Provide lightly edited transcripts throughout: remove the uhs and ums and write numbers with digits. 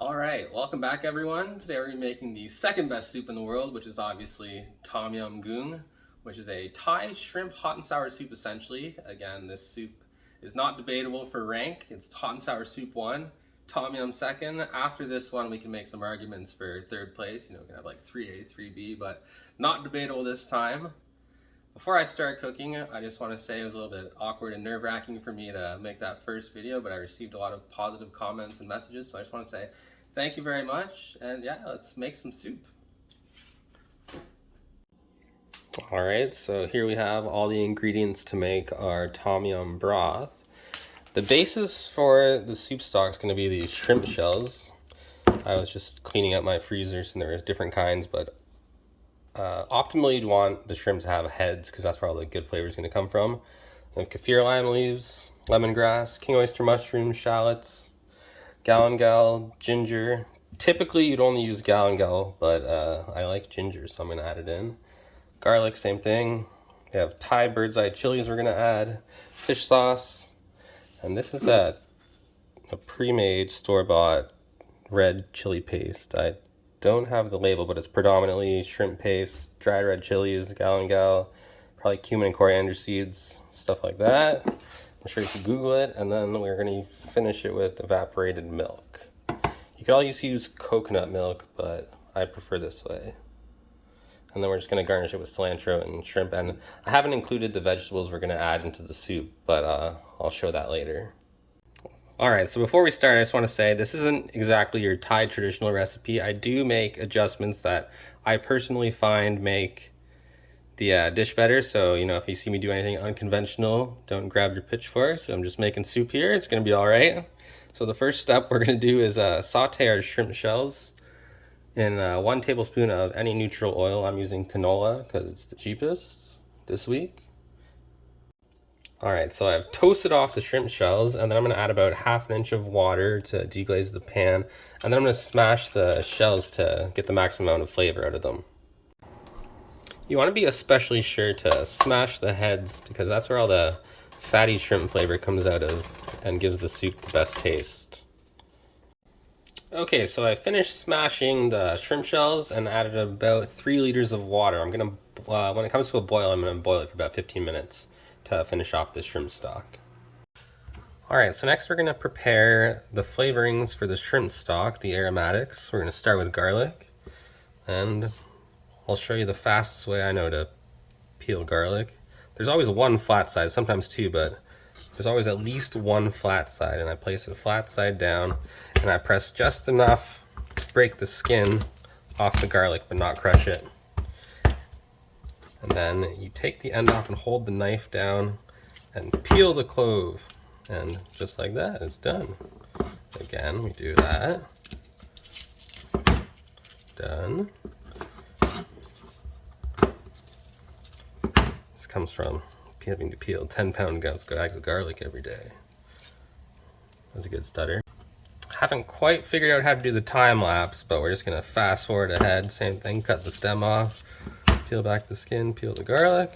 All right, welcome back everyone. Today we're making the second best soup in the world, which is obviously Yum Goong, which is a Thai shrimp hot and sour soup essentially. Again, this soup is not debatable for rank. It's hot and sour soup 1, Tom Yum 2nd. After this one, we can make some arguments for 3rd place. You know, we can have like 3A, 3B, but not debatable this time. Before I start cooking, I just want to say it was a little bit awkward and nerve-wracking for me to make that first video, but I received a lot of positive comments and messages, so I just want to say thank you very much, and yeah, let's make some soup. All right, so here we have all the ingredients to make our tom yum broth. The basis for the soup stock is going to be these shrimp shells. I was just cleaning out my freezers and there was different kinds, but optimally you'd want the shrimp to have heads because that's where all the good flavor is going to come from. We have kaffir lime leaves, lemongrass, king oyster mushrooms, shallots, galangal, ginger. Typically you'd only use galangal, but I like ginger, so I'm going to add it in. Garlic, same thing. We have Thai bird's eye chilies we're going to add, fish sauce, and this is a pre-made store-bought red chili paste. I don't have the label, but it's predominantly shrimp paste, dried red chilies, galangal, probably cumin and coriander seeds, stuff like that. I'm sure you can Google it, and then we're going to finish it with evaporated milk. You could always use coconut milk, but I prefer this way. And then we're just going to garnish it with cilantro and shrimp, and I haven't included the vegetables we're going to add into the soup, but I'll show that later. Alright, so before we start, I just want to say this isn't exactly your Thai traditional recipe. I do make adjustments that I personally find make the dish better. So, you know, if you see me do anything unconventional, don't grab your pitchfork. So I'm just making soup here. It's going to be alright. So the first step we're going to do is saute our shrimp shells in 1 tablespoon of any neutral oil. I'm using canola because it's the cheapest this week. Alright, so I've toasted off the shrimp shells, and then I'm going to add about 1/2 inch of water to deglaze the pan, and then I'm going to smash the shells to get the maximum amount of flavor out of them. You want to be especially sure to smash the heads, because that's where all the fatty shrimp flavor comes out of and gives the soup the best taste. Okay, so I finished smashing the shrimp shells and added about 3 liters of water. I'm going to, when it comes to a boil, I'm going to boil it for about 15 minutes. To finish off the shrimp stock. Alright, so next we're going to prepare the flavorings for the shrimp stock, the aromatics. We're going to start with garlic, and I'll show you the fastest way I know to peel garlic. There's always one flat side, sometimes 2, but there's always at least one flat side, and I place it flat side down, and I press just enough to break the skin off the garlic but not crush it. And then you take the end off and hold the knife down and peel the clove. And just like that, it's done. Again, we do that. Done. This comes from having to peel 10-pound bags of garlic every day. That's a good stutter. Haven't quite figured out how to do the time lapse, but we're just going to fast forward ahead. Same thing, cut the stem off. Peel back the skin, peel the garlic.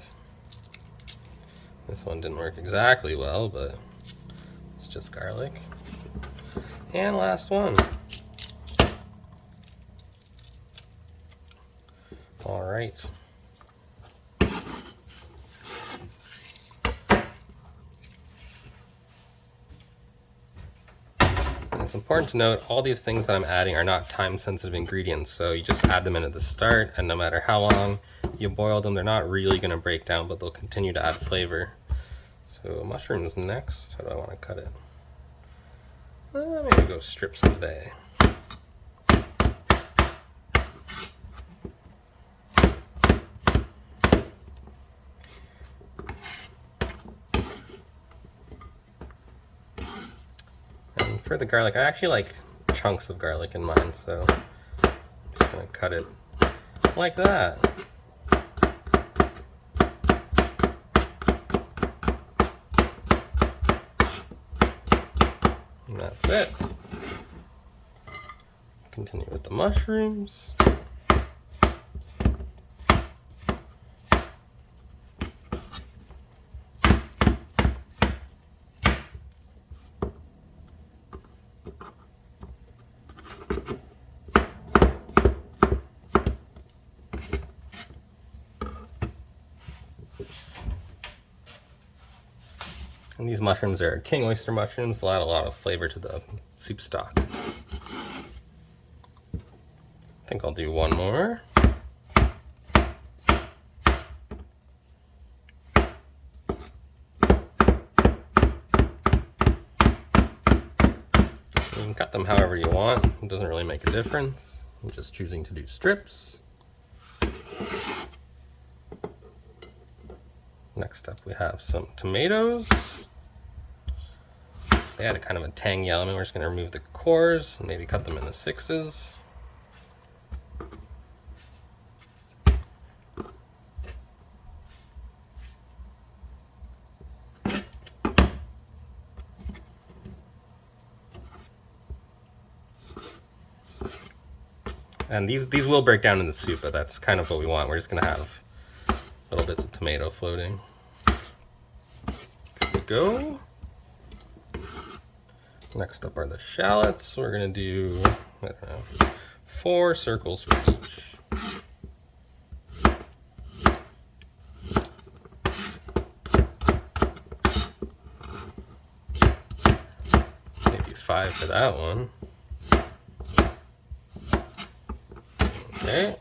This one didn't work exactly well, but it's just garlic. And last one. All right. And it's important to note all these things that I'm adding are not time-sensitive ingredients, so you just add them in at the start, and no matter how long you boil them, they're not really going to break down, but they'll continue to add flavor. So mushrooms next. How do I want to cut it? Maybe go strips today. And for the garlic, I actually like chunks of garlic in mine, so I'm just going to cut it like that. And that's it. Continue with the mushrooms. And these mushrooms are king oyster mushrooms. They'll add a lot of flavor to the soup stock. I think I'll do one more. You can cut them however you want. It doesn't really make a difference. I'm just choosing to do strips. Next up we have some tomatoes. They add a kind of a tangy element. We're just going to remove the cores and maybe cut them into sixes. And these will break down in the soup, but that's kind of what we want. We're just going to have little bits of tomato floating. Good to go. Next up are the shallots. We're going to do, I don't know, 4 circles for each. Maybe 5 for that one. Okay.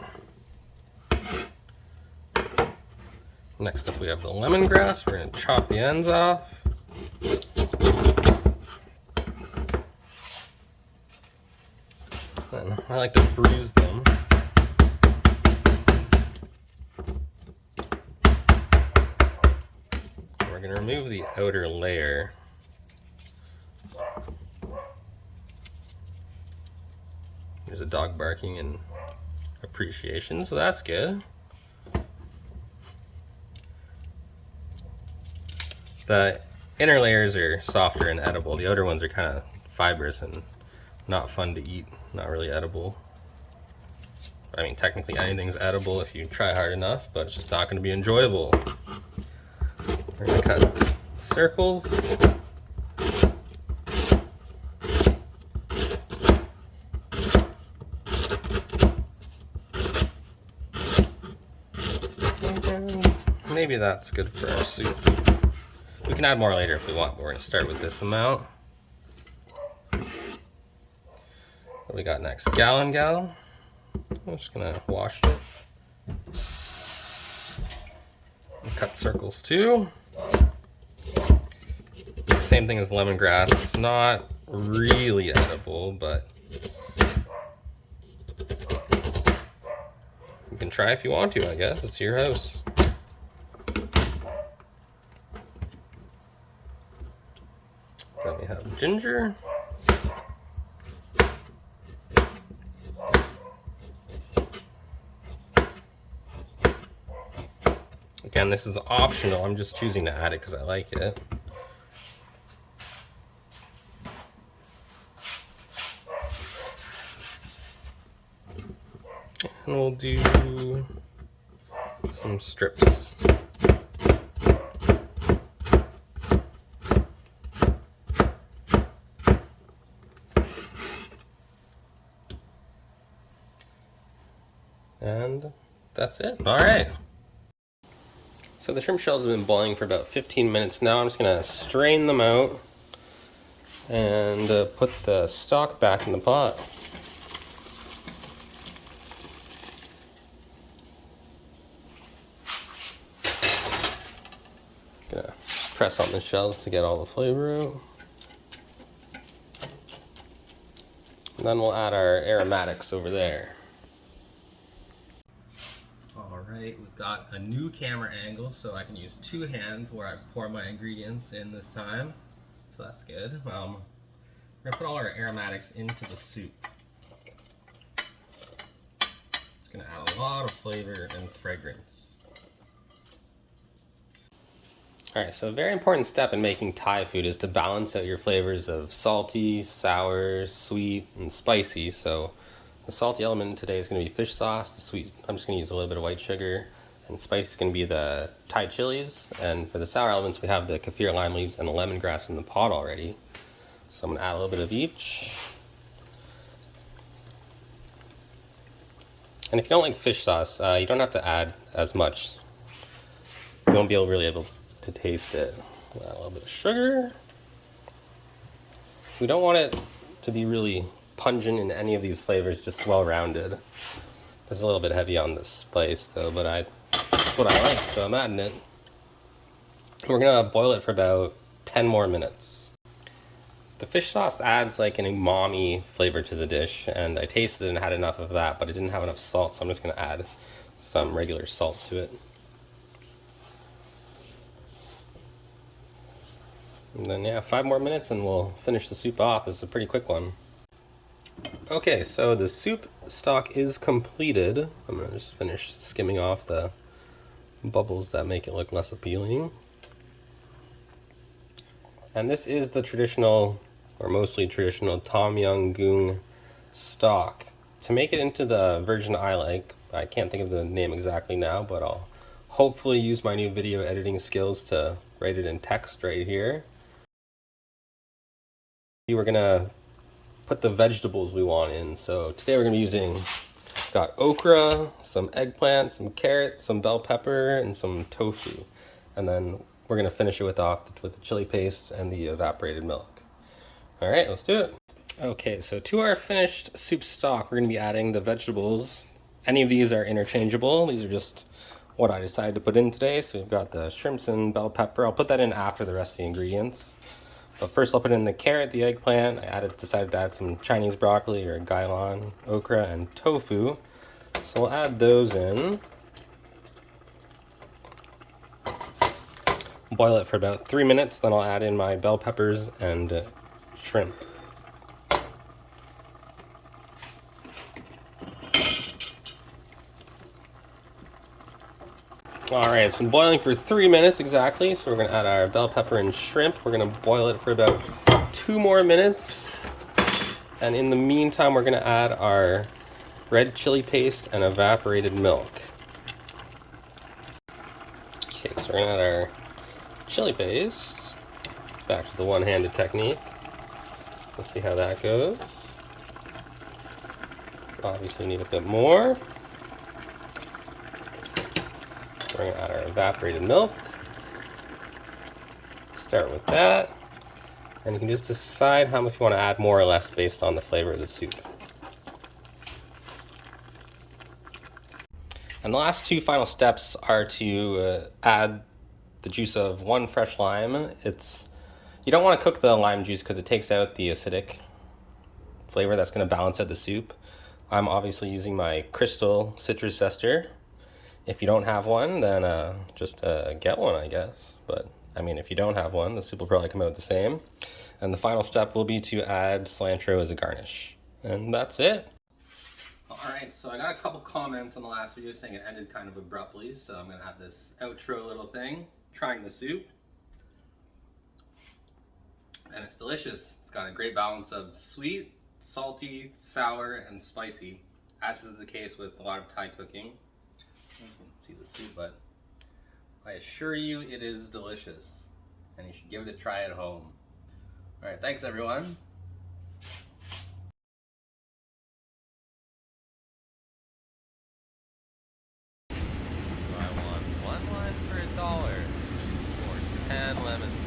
Next up we have the lemongrass. We're going to chop the ends off. And I like to bruise them. We're going to remove the outer layer. There's a dog barking in appreciation, so that's good. The inner layers are softer and edible. The outer ones are kind of fibrous and not fun to eat, not really edible. I mean, technically anything's edible if you try hard enough, but it's just not going to be enjoyable. We're going to cut circles. Maybe that's good for our soup. We can add more later if we want, but we're going to start with this amount. What we got next? Gallon. I'm just going to wash it. And cut circles too. Same thing as lemongrass. It's not really edible, but you can try if you want to, I guess. It's your house. Then we have ginger. Again, this is optional. I'm just choosing to add it because I like it. And we'll do some strips. And that's it. All right. So the shrimp shells have been boiling for about 15 minutes now. I'm just going to strain them out and put the stock back in the pot. Gonna press on the shells to get all the flavor out. And then we'll add our aromatics over there. Alright, we've got a new camera angle so I can use 2 hands where I pour my ingredients in this time. So that's good. We're going to put all our aromatics into the soup. It's going to add a lot of flavor and fragrance. Alright, so a very important step in making Thai food is to balance out your flavors of salty, sour, sweet, and spicy. So the salty element today is going to be fish sauce. The sweet, I'm just going to use a little bit of white sugar. And spice is going to be the Thai chilies. And for the sour elements, we have the kaffir lime leaves and the lemongrass in the pot already. So I'm going to add a little bit of each. And if you don't like fish sauce, you don't have to add as much. You won't be really able to taste it. Add a little bit of sugar. We don't want it to be really pungent in any of these flavors, just well-rounded. It's a little bit heavy on the spice though, but that's what I like, so I'm adding it. We're gonna boil it for about 10 more minutes. The fish sauce adds like an umami flavor to the dish, and I tasted it and had enough of that, but it didn't have enough salt, so I'm just gonna add some regular salt to it. And then yeah, 5 more minutes and we'll finish the soup off. It's a pretty quick one. Okay, so the soup stock is completed. I'm gonna just finish skimming off the bubbles that make it look less appealing. And this is the traditional, or mostly traditional, Yum Goong stock. To make it into the version I like, I can't think of the name exactly now, but I'll hopefully use my new video editing skills to write it in text right here. We're gonna put the vegetables we want in. So today we're gonna be using, got okra, some eggplant, some carrot, some bell pepper, and some tofu. And then we're gonna finish it with the chili paste and the evaporated milk. All right, let's do it. Okay, so to our finished soup stock, we're gonna be adding the vegetables. Any of these are interchangeable. These are just what I decided to put in today. So we've got the shrimps and bell pepper. I'll put that in after the rest of the ingredients. But first I'll put in the carrot, the eggplant. I decided to add some Chinese broccoli or gailan, okra, and tofu. So we'll add those in. Boil it for about 3 minutes, then I'll add in my bell peppers and shrimp. Alright, it's been boiling for 3 minutes exactly, so we're going to add our bell pepper and shrimp. We're going to boil it for about 2 more minutes. And in the meantime, we're going to add our red chili paste and evaporated milk. Okay, so we're going to add our chili paste. Back to the one-handed technique. Let's see how that goes. Obviously need a bit more. We're going to add our evaporated milk. Start with that. And you can just decide how much you want to add more or less based on the flavor of the soup. And the last 2 final steps are to add the juice of 1 fresh lime. You don't want to cook the lime juice because it takes out the acidic flavor that's going to balance out the soup. I'm obviously using my crystal citrus zester. If you don't have one, then just get one, I guess. But I mean, if you don't have one, the soup will probably come out the same. And the final step will be to add cilantro as a garnish. And that's it. Alright, so I got a couple comments on the last video saying it ended kind of abruptly, so I'm going to have this outro little thing, trying the soup. And it's delicious. It's got a great balance of sweet, salty, sour, and spicy, as is the case with a lot of Thai cooking. You can see the soup, but I assure you it is delicious, and you should give it a try at home. Alright, thanks everyone. I want 1 lime for $1 or 10 lemons